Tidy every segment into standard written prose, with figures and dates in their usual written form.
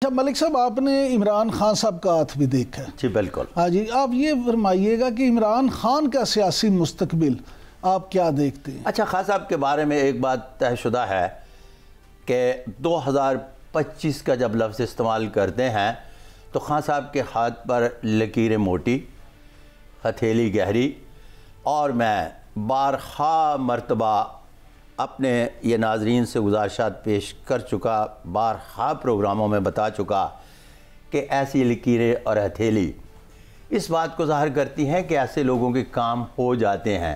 اچھا ملک صاحب، آپ نے عمران خان صاحب کا ہاتھ بھی دیکھا ہے؟ جی بالکل۔ ہاں جی، آپ یہ فرمائیے گا کہ عمران خان کا سیاسی مستقبل آپ کیا دیکھتے ہیں؟ اچھا، خان صاحب کے بارے میں ایک بات طے شدہ ہے کہ 2025 کا جب لفظ استعمال کرتے ہیں تو خان صاحب کے ہاتھ پر لکیریں موٹی، ہتھیلی گہری، اور میں بارہا مرتبہ اپنے یہ ناظرین سے گزارشات پیش کر چکا، بارہا پروگراموں میں بتا چکا کہ ایسی لکیریں اور ہتھیلی اس بات کو ظاہر کرتی ہیں کہ ایسے لوگوں کے کام ہو جاتے ہیں،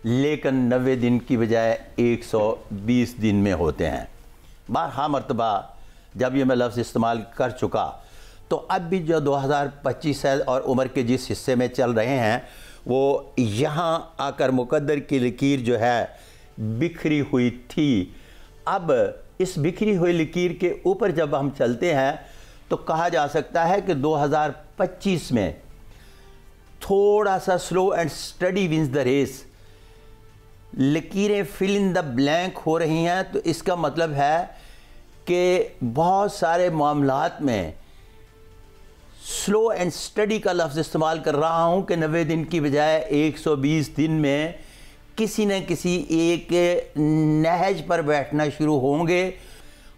لیکن 90 دن کی بجائے 120 دن میں ہوتے ہیں۔ بارہا مرتبہ جب یہ میں لفظ استعمال کر چکا تو اب بھی جو 2025 ہے اور عمر کے جس حصے میں چل رہے ہیں وہ یہاں آ کر مقدر کی لکیر جو ہے بکھری ہوئی تھی۔ اب اس بکھری ہوئی لکیر کے اوپر جب ہم چلتے ہیں تو کہا جا سکتا ہے کہ 2025 میں تھوڑا سا slow and steady wins the race, لکیریں فل ان دا بلینک ہو رہی ہیں، تو اس کا مطلب ہے کہ بہت سارے معاملات میں سلو اینڈ سٹڈی کا لفظ استعمال کر رہا ہوں کہ 90 دن کی بجائے 120 دن میں کسی نہ کسی ایک نہج پر بیٹھنا شروع ہوں گے۔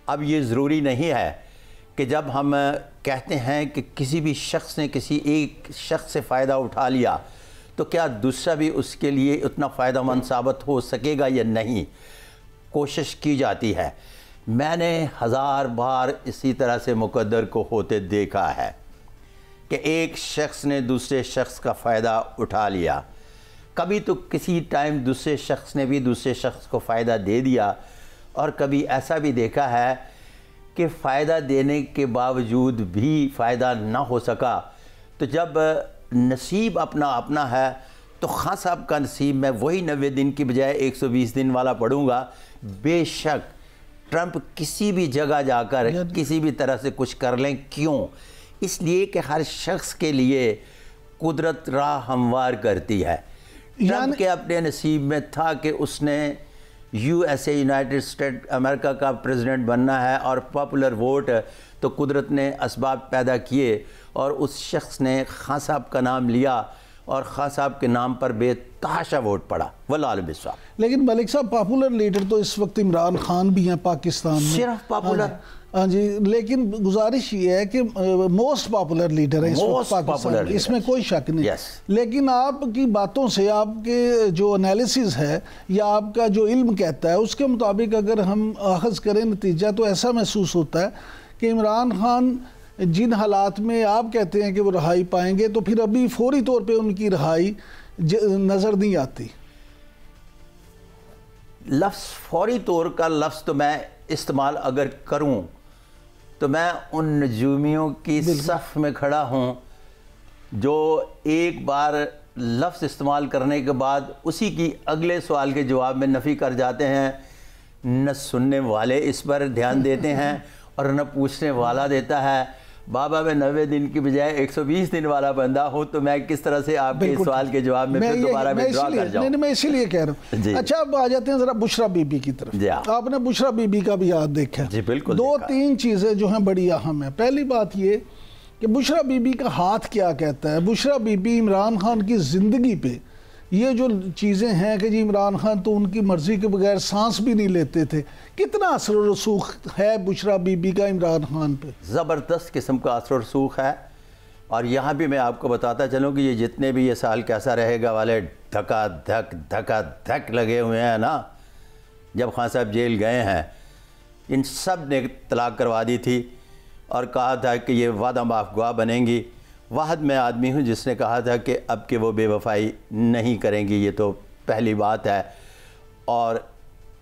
اب یہ ضروری نہیں ہے کہ جب ہم کہتے ہیں کہ کسی بھی شخص نے کسی ایک شخص سے فائدہ اٹھا لیا تو کیا دوسرا بھی اس کے لیے اتنا فائدہ مند ثابت ہو سکے گا یا نہیں۔ کوشش کی جاتی ہے، میں نے 1000 بار اسی طرح سے مقدر کو ہوتے دیکھا ہے کہ ایک شخص نے دوسرے شخص کا فائدہ اٹھا لیا، کبھی تو کسی ٹائم دوسرے شخص نے بھی دوسرے شخص کو فائدہ دے دیا، اور کبھی ایسا بھی دیکھا ہے کہ فائدہ دینے کے باوجود بھی فائدہ نہ ہو سکا۔ تو جب نصیب اپنا اپنا ہے تو خان صاحب کا نصیب میں وہی 90 دن کی بجائے 120 دن والا پڑھوں گا۔ بے شک ٹرمپ کسی بھی جگہ جا کر کسی بھی طرح سے کچھ کر لیں، کیوں؟ اس لیے کہ ہر شخص کے لیے قدرت راہ ہموار کرتی ہے۔ ٹرمپ کے اپنے نصیب میں تھا کہ اس نے USA یونائٹڈ اسٹیٹ امریکہ کا پریزیڈنٹ بننا ہے، اور پاپولر ووٹ تو قدرت نے اسباب پیدا کیے اور اس شخص نے خان صاحب کا نام لیا اور خان صاحب کے نام پر بے تحاشا ووٹ پڑا، واللہ عالم بالصواب۔ لیکن ملک صاحب، پاپولر لیڈر تو اس وقت عمران خان بھی ہیں پاکستان میں، صرف پاپولر؟ ہاں جی، لیکن گزارش یہ ہے کہ موسٹ پاپولر لیڈر ہے اس وقت پاکستان میں، اس میں کوئی شک نہیں۔ لیکن آپ کی باتوں سے، آپ کے جو انالیسز ہے یا آپ کا جو علم کہتا ہے اس کے مطابق اگر ہم اخذ کریں نتیجہ، تو ایسا محسوس ہوتا ہے کہ عمران خان جن حالات میں آپ کہتے ہیں کہ وہ رہائی پائیں گے، تو پھر ابھی فوری طور پہ ان کی رہائی نظر نہیں آتی۔ لفظ فوری طور کا لفظ تو میں استعمال اگر کروں تو میں ان نجومیوں کی صف میں کھڑا ہوں جو ایک بار لفظ استعمال کرنے کے بعد اسی کی اگلے سوال کے جواب میں نفی کر جاتے ہیں۔ نہ سننے والے اس پر دھیان دیتے ہیں اور نہ پوچھنے والا دیتا ہے۔ بابا میں 90 دن کی بجائے 120 دن والا بندہ ہوں تو میں کس طرح سے آپ کے سوال کے جواب میں پھر دوبارہ وِدڈرا کر جاؤں؟ نہیں، میں اسی لیے کہہ رہا ہوں۔ اچھا، اب آ جاتے ہیں ذرا بشرا بی بی کی طرف۔ آپ نے بشرا بی بی کا بھی ہاتھ دیکھا ہے؟ جی بالکل۔ 2-3 چیزیں جو ہیں بڑی اہم ہیں۔ پہلی بات یہ کہ بشرا بی بی کا ہاتھ کیا کہتا ہے؟ بشرا بی بی عمران خان کی زندگی پہ یہ جو چیزیں ہیں کہ جی عمران خان تو ان کی مرضی کے بغیر سانس بھی نہیں لیتے تھے، کتنا اثر و رسوخ ہے بشرا بی بی کا عمران خان پہ؟ زبردست قسم کا اثر و رسوخ ہے، اور یہاں بھی میں آپ کو بتاتا چلوں کہ یہ جتنے بھی یہ سال کیسا رہے گا والے دھکا دھک لگے ہوئے ہیں نا، جب خان صاحب جیل گئے ہیں ان سب نے طلاق کروا دی تھی اور کہا تھا کہ یہ وعدہ معاف گواہ بنیں گی۔ واحد میں آدمی ہوں جس نے کہا تھا کہ اب کہ وہ بے وفائی نہیں کریں گی، یہ تو پہلی بات ہے، اور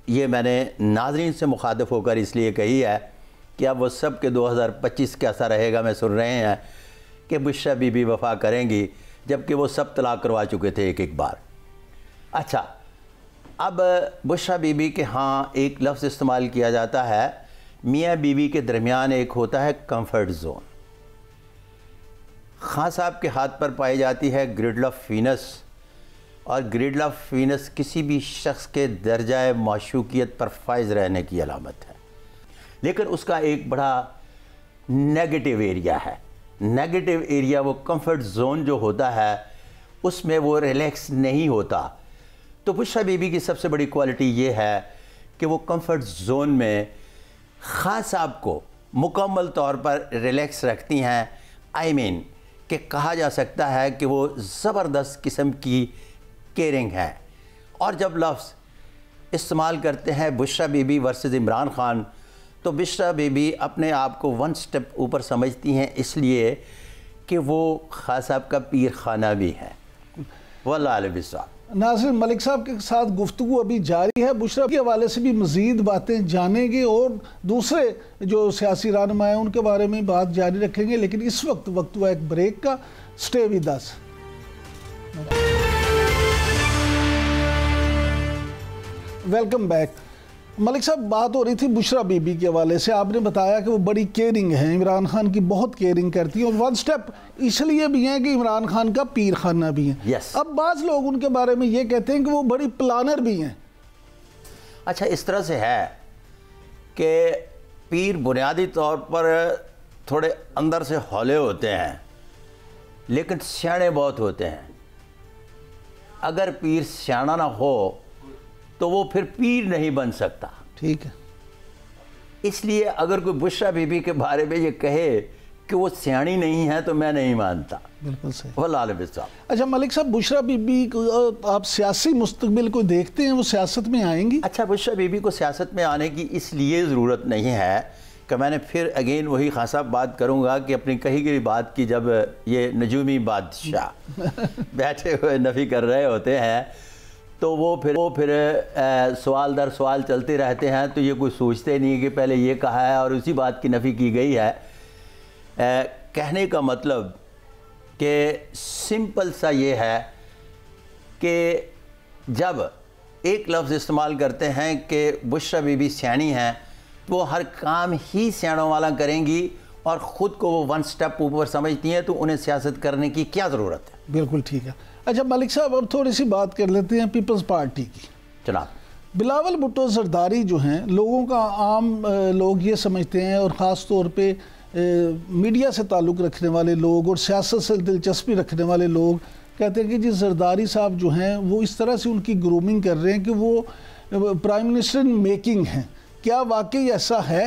یہ میں نے ناظرین سے مخاطب ہو کر اس لیے کہی ہے کہ اب وہ سب کے 2025 کیسا رہے گا میں سن رہے ہیں کہ بشرا بی بی وفا کریں گی، جبکہ وہ سب طلاق کروا چکے تھے ایک بار۔ اچھا، اب بشرا بی بی کے ہاں ایک لفظ استعمال کیا جاتا ہے، میاں بیوی کے درمیان ایک ہوتا ہے کمفرٹ زون۔ خان صاحب کے ہاتھ پر پائی جاتی ہے گریڈل آف وینس، اور گریڈل آف وینس کسی بھی شخص کے درجہ معشوقیت پر فائز رہنے کی علامت ہے، لیکن اس کا ایک بڑا نیگیٹو ایریا ہے. نیگیٹو ایریا وہ کمفرٹ زون جو ہوتا ہے اس میں وہ ریلیکس نہیں ہوتا. تو بشریٰ بی بی کی سب سے بڑی کوالٹی یہ ہے کہ وہ کمفرٹ زون میں خان صاحب کو مکمل طور پر ریلیکس رکھتی ہیں. کہ کہا جا سکتا ہے کہ وہ زبردست قسم کی کیئرنگ ہے. اور جب لفظ استعمال کرتے ہیں Bushra be be versus Imran Khan تو بشریٰ بی بی اپنے آپ کو ون سٹیپ اوپر سمجھتی ہیں، اس لیے کہ وہ خان صاحب کا پیر خانہ بھی ہے. واللہ علیہ بالصواب. ناظرین، ملک صاحب کے ساتھ گفتگو ابھی جاری ہے. بشریٰ کے حوالے سے بھی مزید باتیں جانیں گے اور دوسرے جو سیاسی رہنما ہیں ان کے بارے میں بات جاری رکھیں گے، لیکن اس وقت ہوا ایک بریک کا. Stay with us. Welcome back. Malik صاحب، بات ہو رہی تھی بشریٰ بی بی کے حوالے سے. آپ نے بتایا کہ وہ بڑی کیئرنگ ہیں، عمران خان کی بہت کیئرنگ کرتی ہیں، اور ون سٹیپ اس لیے بھی ہیں کہ عمران خان کا پیر خانہ بھی ہیں. اب بعض لوگ ان کے بارے میں یہ کہتے ہیں کہ وہ بڑی پلانر بھی ہیں. اچھا، اس طرح سے ہے کہ پیر بنیادی طور پر تھوڑے اندر سے ہولے ہوتے ہیں لیکن سیانے بہت ہوتے ہیں. اگر پیر سیانہ نہ ہو تو وہ پھر پیر نہیں بن سکتا. ٹھیک ہے. اس لیے اگر کوئی بشریٰ بی بی کے بارے میں یہ کہے کہ وہ سیانی نہیں ہے تو میں نہیں مانتا. بالکل صحیح. واللہ علیہ بالصواب. اچھا ملک صاحب، بشریٰ بی بی کو آپ سیاسی مستقبل کو دیکھتے ہیں، وہ سیاست میں آئیں گی؟ اچھا، بشریٰ بی بی کو سیاست میں آنے کی اس لیے ضرورت نہیں ہے کہ میں نے پھر اگین وہی خان صاحب بات کروں گا کہ اپنی کہی گئی بات کی جب یہ نجومی بادشاہ بیٹھے ہوئے نفی کر رہے ہوتے ہیں تو وہ پھر سوال در سوال چلتے رہتے ہیں، تو یہ کوئی سوچتے نہیں کہ پہلے یہ کہا ہے اور اسی بات کی نفی کی گئی ہے. کہنے کا مطلب کہ سمپل سا یہ ہے کہ جب ایک لفظ استعمال کرتے ہیں کہ بشریٰ بی بی سیانی ہیں تو وہ ہر کام ہی سیانوں والا کریں گی اور خود کو وہ ون سٹیپ اوپر سمجھتی ہیں، تو انہیں سیاست کرنے کی کیا ضرورت ہے. بالکل ٹھیک ہے. اچھا ملک صاحب، اب تھوڑی سی بات کر لیتے ہیں پیپلز پارٹی کی. جناب، بلاول بھٹو زرداری جو ہیں، لوگوں کا عام لوگ یہ سمجھتے ہیں، اور خاص طور پہ میڈیا سے تعلق رکھنے والے لوگ اور سیاست سے دلچسپی رکھنے والے لوگ کہتے ہیں کہ جی زرداری صاحب جو ہیں وہ اس طرح سے ان کی گرومنگ کر رہے ہیں کہ وہ پرائم منسٹر ان میکنگ ہیں. کیا واقعی ایسا ہے؟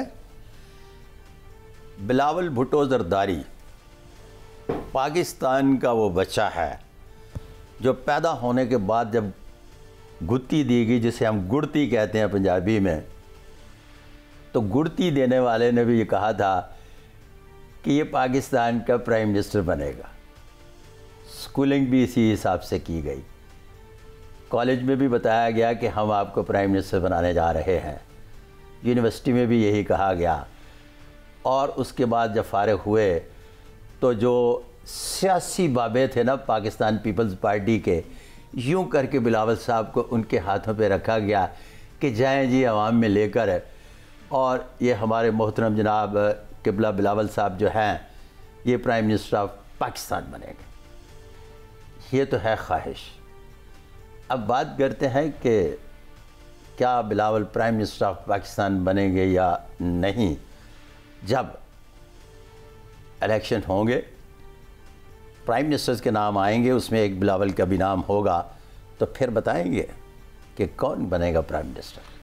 بلاول بھٹو زرداری پاکستان کا وہ بچہ ہے جو پیدا ہونے کے بعد جب گتی دی گئی، جسے ہم گڑتی کہتے ہیں پنجابی میں، تو گڑتی دینے والے نے بھی یہ کہا تھا کہ یہ پاکستان کا پرائم منسٹر بنے گا. سکولنگ بھی اسی حساب سے کی گئی. کالج میں بھی بتایا گیا کہ ہم آپ کو پرائم منسٹر بنانے جا رہے ہیں. یونیورسٹی میں بھی یہی کہا گیا. اور اس کے بعد جب فارغ ہوئے تو جو سیاسی بابے تھے نا پاکستان پیپلز پارٹی کے، یوں کر کے بلاول صاحب کو ان کے ہاتھوں پہ رکھا گیا کہ جائیں جی عوام میں لے کر، اور یہ ہمارے محترم جناب قبلہ بلاول صاحب جو ہیں یہ پرائم منسٹر آف پاکستان بنے گے. یہ تو ہے خواہش. اب بات کرتے ہیں کہ کیا Bilawal prime minister of Pakistan بنیں گے یا نہیں. جب الیکشن ہوں گے، پرائم منسٹرز کے نام آئیں گے، اس میں ایک بلاول کا بھی نام ہوگا، تو پھر بتائیں گے کہ کون بنے گا پرائم منسٹر.